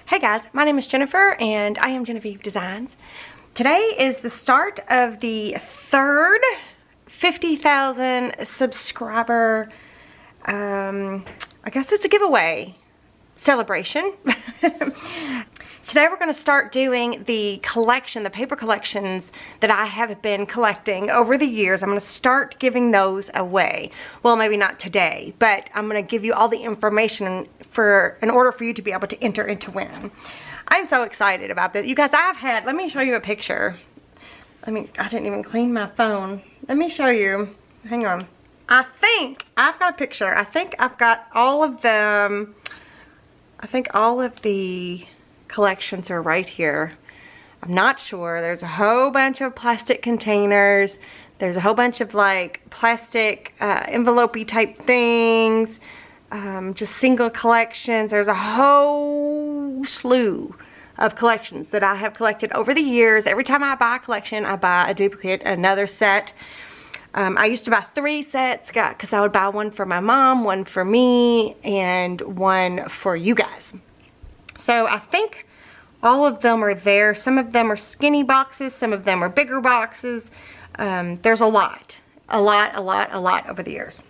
Hey guys, my name is Jennifer and I am Jenofeve Designs. Today is the start of the third 50,000 subscriber, I guess it's a giveaway celebration. Today we're going to start doing the collection, the paper collections that I have been collecting over the years. I'm going to start giving those away. Well, maybe not today, but I'm going to give you all the information in order for you to be able to enter and to win. I'm so excited about this. You guys, let me show you a picture. I didn't even clean my phone. Let me show you. Hang on. I think I've got a picture. I think I've got all of them. I think all of the collections are right here. I'm not sure. There's a whole bunch of plastic containers. There's a whole bunch of like plastic envelope-y type things. Just single collections. There's a whole slew of collections that I have collected over the years. Every time I buy a collection, I buy a duplicate, another set. I used to buy 3 sets because I would buy one for my mom, one for me, and one for you guys. So I think all of them are there. Some of them are skinny boxes. Some of them are bigger boxes. There's a lot over the years.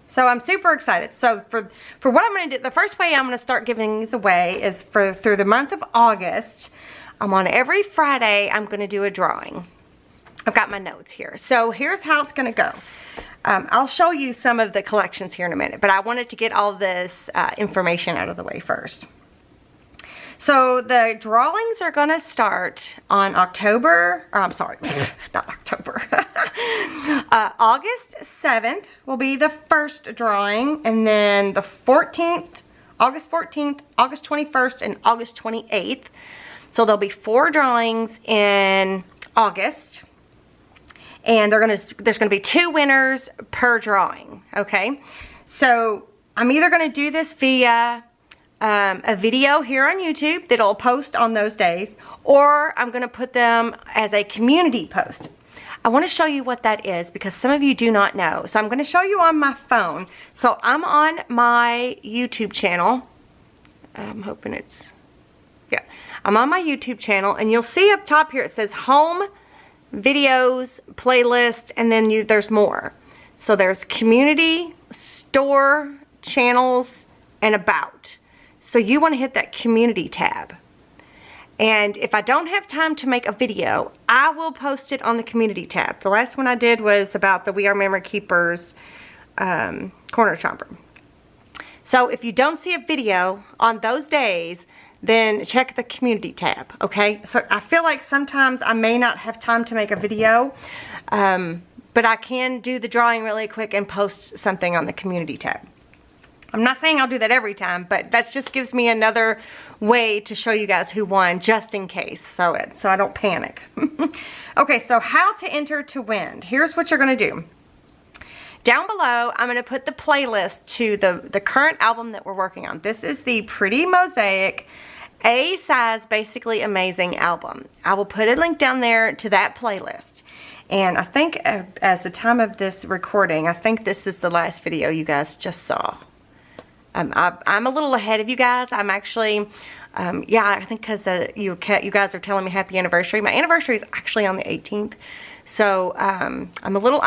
So I'm super excited. So for what I'm going to do, the first way I'm going to start giving these away is through the month of August. On every Friday, I'm going to do a drawing. I've got my notes here. So here's how it's going to go. I'll show you some of the collections here in a minute, but I wanted to get all this information out of the way first. So the drawings are going to start on August 7th will be the first drawing, and then the 14th, August 14th, August 21st, and August 28th. So there'll be 4 drawings in August, and there's gonna be 2 winners per drawing, okay? So I'm either gonna do this via a video here on YouTube that I'll post on those days, or I'm going to put them as a community post. I want to show you what that is because some of you do not know. So I'm going to show you on my phone. So I'm on my YouTube channel. I'm hoping I'm on my YouTube channel, and you'll see up top here it says home, videos, playlist, and then there's more. So there's community, store, channels, and about. So you want to hit that community tab. And if I don't have time to make a video, I will post it on the community tab. The last one I did was about the We Are Memory Keepers corner chomper. So if you don't see a video on those days, then check the community tab, okay? So I feel like sometimes I may not have time to make a video, but I can do the drawing really quick and post something on the community tab. I'm not saying I'll do that every time, but that just gives me another way to show you guys who won, just in case, so I don't panic. Okay, so how to enter to win. Here's what you're going to do. Down below, I'm going to put the playlist to the current album that we're working on. This is the Pretty Mosaic A-size Basically Amazing album. I will put a link down there to that playlist. And I think as the time of this recording, I think this is the last video you guys just saw. I'm a little ahead of you guys. I'm actually, I think because you guys are telling me happy anniversary. My anniversary is actually on the 18th. So I'm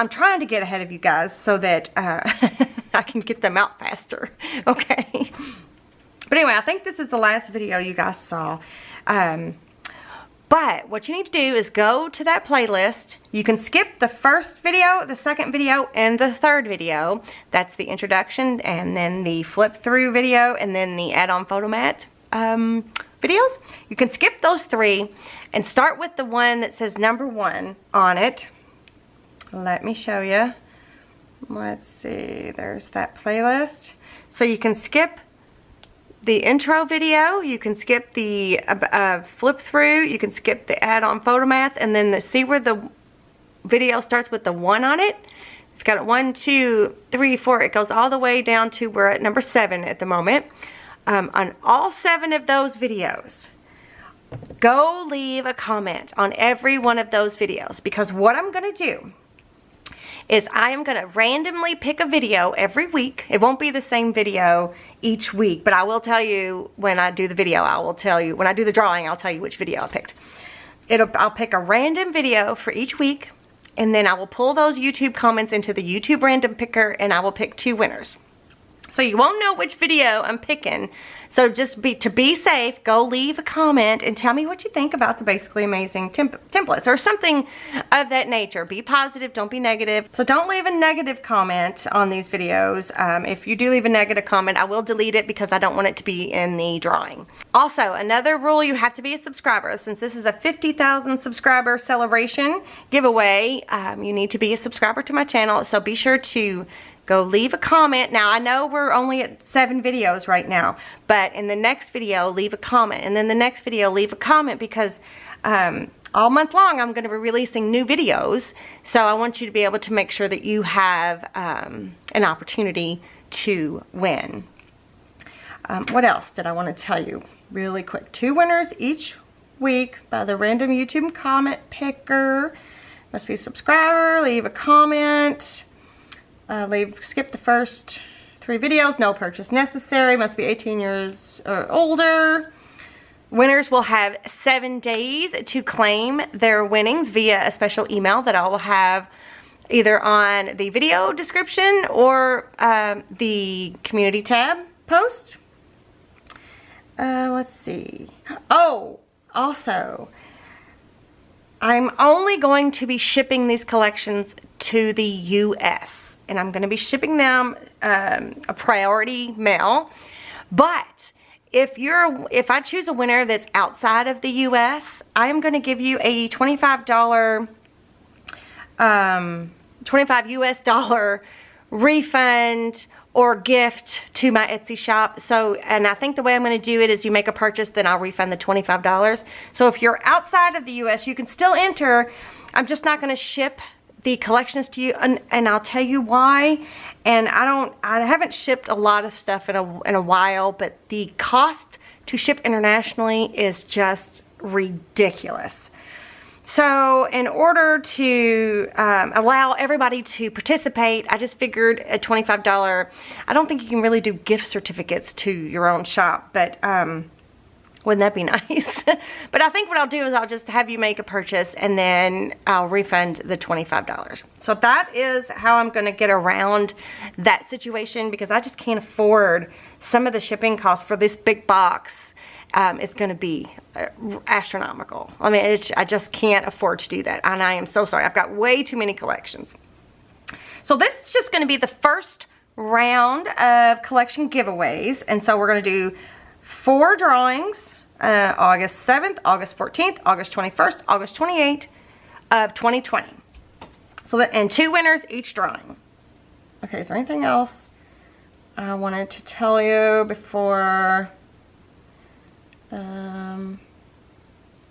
trying to get ahead of you guys so that I can get them out faster. Okay. But anyway, I think this is the last video you guys saw. But what you need to do is go to that playlist. You can skip the first video, the second video, and the third video. That's the introduction, and then the flip through video, and then the add-on photo mat videos. You can skip those 3 and start with the one that says number 1 on it. Let me show you. Let's see, there's that playlist. So you can skip the intro video, you can skip the flip through, you can skip the add-on photo mats, and then see where the video starts with the 1 on it. It's got 1, 2, 3, 4. It goes all the way down to, we're at number 7 at the moment. On all 7 of those videos, go leave a comment on every one of those videos, because what I'm going to do is I am going to randomly pick a video every week. It won't be the same video each week, but I will tell you when I do the video, I will tell you, when I do the drawing, I'll tell you which video I picked. I'll pick a random video for each week, and then I will pull those YouTube comments into the YouTube random picker, and I will pick 2 winners. So you won't know which video I'm picking. So just to be safe, go leave a comment and tell me what you think about the Basically Amazing templates or something of that nature. Be positive, don't be negative. So don't leave a negative comment on these videos. If you do leave a negative comment, I will delete it because I don't want it to be in the drawing. Also, another rule, you have to be a subscriber. Since this is a 50,000 subscriber celebration giveaway, you need to be a subscriber to my channel. So be sure to go leave a comment. Now, I know we're only at 7 videos right now, but in the next video, leave a comment. And then the next video, leave a comment, because all month long, I'm going to be releasing new videos. So I want you to be able to make sure that you have an opportunity to win. What else did I want to tell you really quick? 2 winners each week by the random YouTube comment picker. Must be a subscriber, leave a comment. Skip the first 3 videos. No purchase necessary. Must be 18 years or older. Winners will have 7 days to claim their winnings via a special email that I will have either on the video description or the community tab post. Let's see. Oh, also, I'm only going to be shipping these collections to the U.S. and I'm going to be shipping them a priority mail. But if I choose a winner that's outside of the U.S., I'm going to give you a $25 US dollar refund or gift to my Etsy shop. So, and I think the way I'm going to do it is you make a purchase, then I'll refund the $25. So if you're outside of the U.S., you can still enter. I'm just not going to ship the collections to you, and I'll tell you why. And I haven't shipped a lot of stuff in a while, but the cost to ship internationally is just ridiculous. So in order to allow everybody to participate, I just figured a $25, I don't think you can really do gift certificates to your own shop, but wouldn't that be nice? But I think what I'll do is I'll just have you make a purchase and then I'll refund the $25. So that is how I'm going to get around that situation, because I just can't afford some of the shipping costs for this big box. It's going to be astronomical. I mean, I just can't afford to do that. And I am so sorry. I've got way too many collections. So this is just going to be the first round of collection giveaways. And so we're going to do 4 drawings, August 7th, August 14th, August 21st, August 28th of 2020. So and 2 winners each drawing. Okay, is there anything else I wanted to tell you before? I'm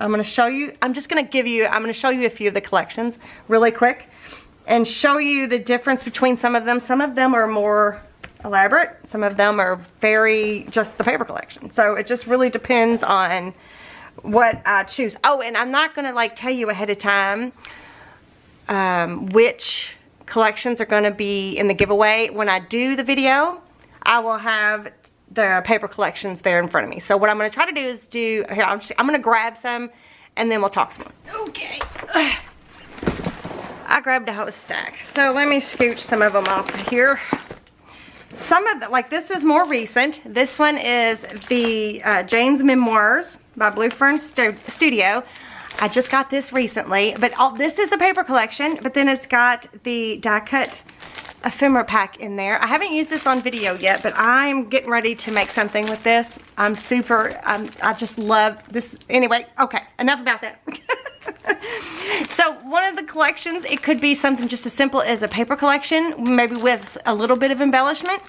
going to show you, I'm going to show you a few of the collections really quick and show you the difference between some of them. Some of them are more elaborate. Some of them are just the paper collection. So it just really depends on what I choose. Oh, and I'm not going to like tell you ahead of time which collections are going to be in the giveaway. When I do the video, I will have the paper collections there in front of me. So what I'm going to try to do is here, I'm going to grab some and then we'll talk some more. Okay. I grabbed a whole stack. So let me scooch some of them off of here. Some of the, like this is more recent. This one is the Jane's Memoirs by Blue Fern Studio. I just got this recently, but this is a paper collection, but then it's got the die cut ephemera pack in there. I haven't used this on video yet, but I'm getting ready to make something with this. I just love this. Anyway, okay, enough about that. So one of the collections, it could be something just as simple as a paper collection, maybe with a little bit of embellishment,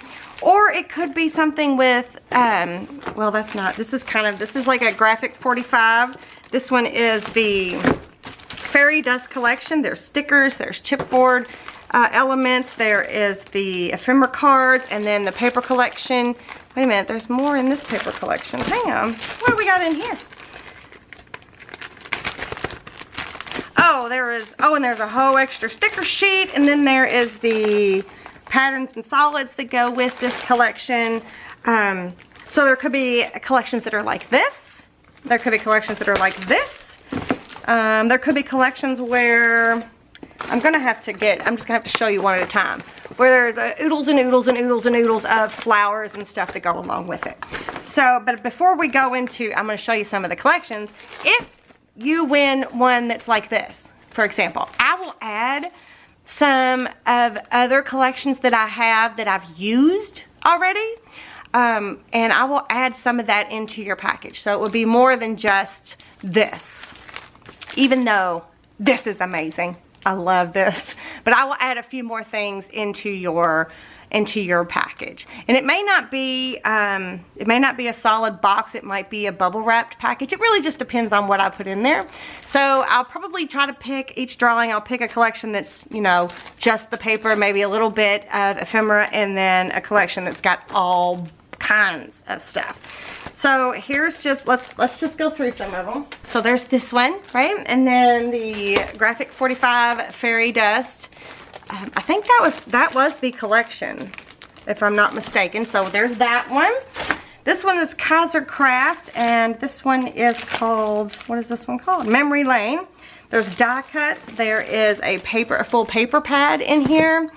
or it could be something with, well, that's not, this is like a graphic 45. This one is the Fairy Dust collection. There's stickers, there's chipboard elements, there is the ephemera cards, and then the paper collection. Wait a minute, there's more in this paper collection. Hang on, what do we got in here? Oh, and there's a whole extra sticker sheet, and then there is the patterns and solids that go with this collection. So there could be collections that are like this. There could be collections that are like this. There could be collections where I'm just gonna have to show you one at a time, where there's oodles and oodles and oodles and oodles of flowers and stuff that go along with it. So, but before we go into, I'm gonna show you some of the collections. If you win one that's like this, for example, I will add some of other collections that I have that I've used already, and I will add some of that into your package. So it would be more than just this, even though this is amazing. I love this, but I will add a few more things into your package. And it may not be a solid box. It might be a bubble wrapped package. It really just depends on what I put in there. So I'll probably try to pick each drawing. I'll pick a collection that's, you know, just the paper, maybe a little bit of ephemera, and then a collection that's got all kinds of stuff. So here's just, let's just go through some of them. So there's this one, right? And then the Graphic 45 Fairy Dust. I think that was the collection, if I'm not mistaken. So there's that one. This one is Kaiser Craft, and this one is called, what is this one called? Memory Lane. There's die cuts. There is a full paper pad in here.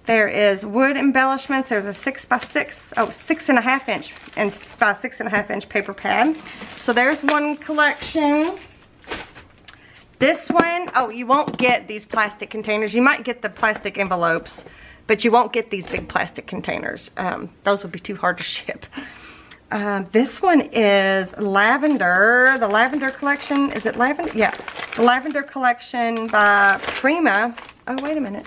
There is wood embellishments. There's a 6.5 inch and by 6.5 inch paper pad. So there's one collection. This one, oh, you won't get these plastic containers. You might get the plastic envelopes, but you won't get these big plastic containers. Those would be too hard to ship. This one is Lavender, the Lavender collection. Is it Lavender? Yeah, the Lavender collection by Prima. Oh, wait a minute.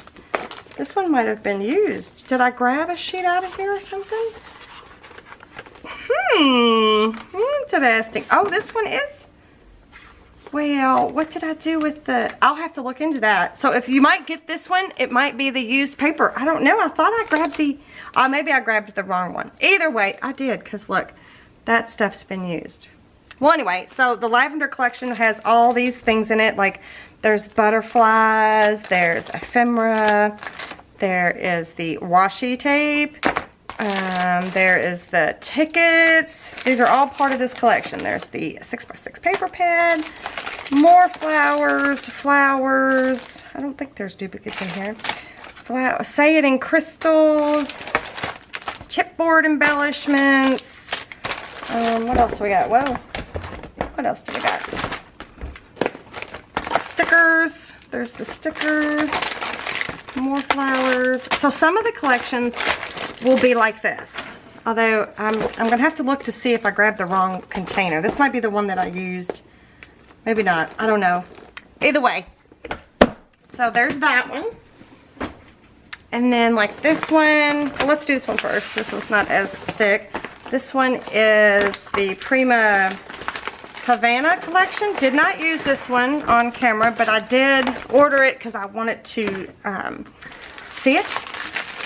This one might have been used. Did I grab a sheet out of here or something? Interesting. Oh, this one is? Well, what did I do with the... I'll have to look into that. So if you might get this one, it might be the used paper. I don't know. I thought I grabbed the... maybe I grabbed the wrong one. Either way, I did, because look, that stuff's been used. Well, anyway, so the Lavender collection has all these things in it, like there's butterflies, there's ephemera, there is the washi tape, there is the tickets. These are all part of this collection. There's the 6x6 paper pad, more flowers. I don't think there's duplicates in here. Say It in crystals, chipboard embellishments. What else do we got? Whoa. What else do we got? Stickers. There's the stickers. More flowers. So some of the collections will be like this. Although I'm going to have to look to see if I grabbed the wrong container. This might be the one that I used. Maybe not. I don't know. Either way. So there's that one. And then like this one. Well, let's do this one first. This one's not as thick. This one is the Prima Havana collection. Did not use this one on camera, but I did order it because I wanted to see it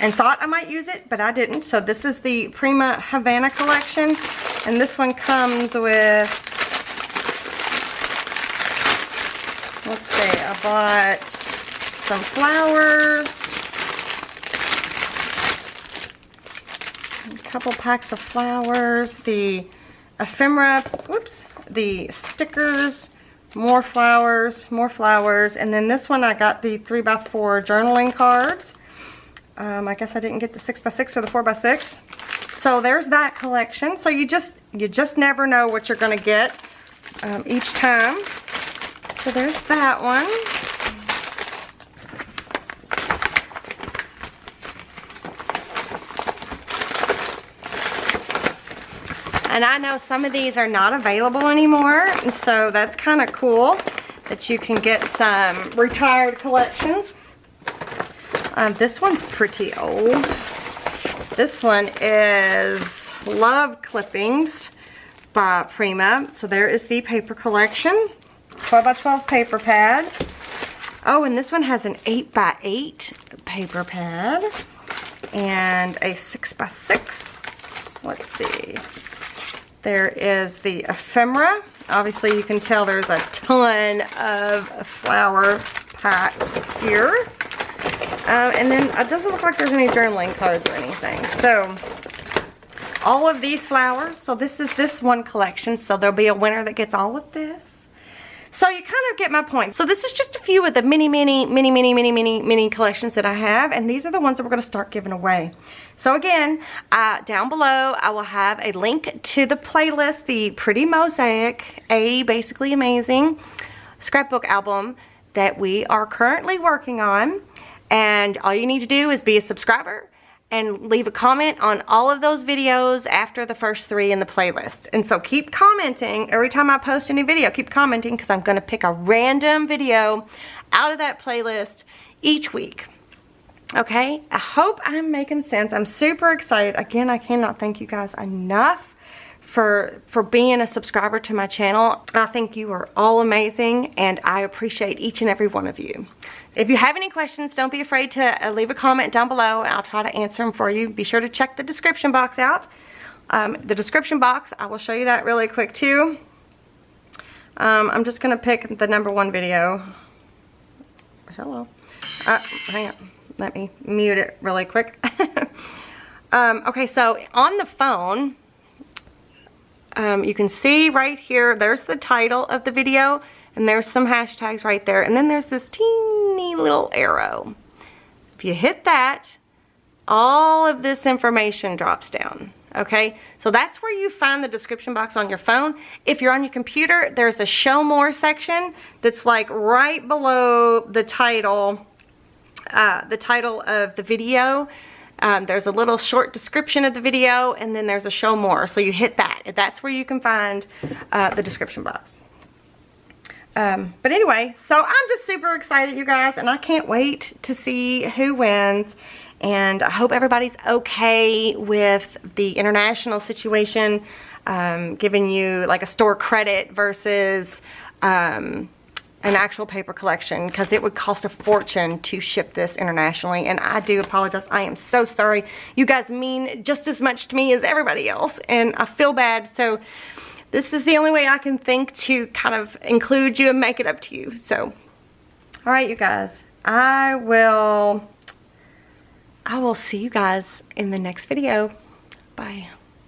and thought I might use it, but I didn't. So this is the Prima Havana collection, and this one comes with, let's see, I bought some flowers, a couple packs of flowers, the ephemera, whoops, the stickers, more flowers, and then this one I got the 3x4 journaling cards. I guess I didn't get the 6x6 or the 4x6. So there's that collection. So you just never know what you're going to get each time. So there's that one. And I know some of these are not available anymore, and so that's kind of cool that you can get some retired collections. This one's pretty old. This one is Love Clippings by Prima. So there is the paper collection, 12x12 paper pad. Oh, and this one has an 8x8 paper pad and a 6x6. Let's see. There is the ephemera. Obviously, you can tell there's a ton of flower packs here. And then it doesn't look like there's any journaling cards or anything. So, all of these flowers. So, this is this one collection. So, there'll be a winner that gets all of this. So you kind of get my point. So this is just a few of the many collections that I have, and these are the ones that we're going to start giving away. So again, down below I will have a link to the playlist, the Pretty Mosaic, a Basically Amazing scrapbook album that we are currently working on. And all you need to do is be a subscriber and leave a comment on all of those videos after the first 3 in the playlist. And so keep commenting every time I post any video. Keep commenting because I'm going to pick a random video out of that playlist each week. Okay? I hope I'm making sense. I'm super excited. Again, I cannot thank you guys enough for being a subscriber to my channel. I think you are all amazing, and I appreciate each and every one of you. If you have any questions, don't be afraid to leave a comment down below, and I'll try to answer them for you. Be sure to check the description box out. The description box, I will show you that really quick too. I'm just going to pick the #1 video. Hello. Hang on. Let me mute it really quick. Okay, so on the phone, you can see right here, there's the title of the video, and there's some hashtags right there, and then there's this teeny little arrow. If you hit that, all of this information drops down. Okay, so that's where you find the description box on your phone. If you're on your computer, there's a show more section that's like right below the title of the video. There's a little short description of the video, and then there's a show more. So you hit that. That's where you can find the description box. But anyway, so I'm just super excited, you guys, and I can't wait to see who wins. And I hope everybody's okay with the international situation, giving you like a store credit versus an actual paper collection, because it would cost a fortune to ship this internationally, and I do apologize. I am so sorry. You guys mean just as much to me as everybody else, and I feel bad. So this is the only way I can think to kind of include you and make it up to you. So, all right, you guys, I will see you guys in the next video. Bye.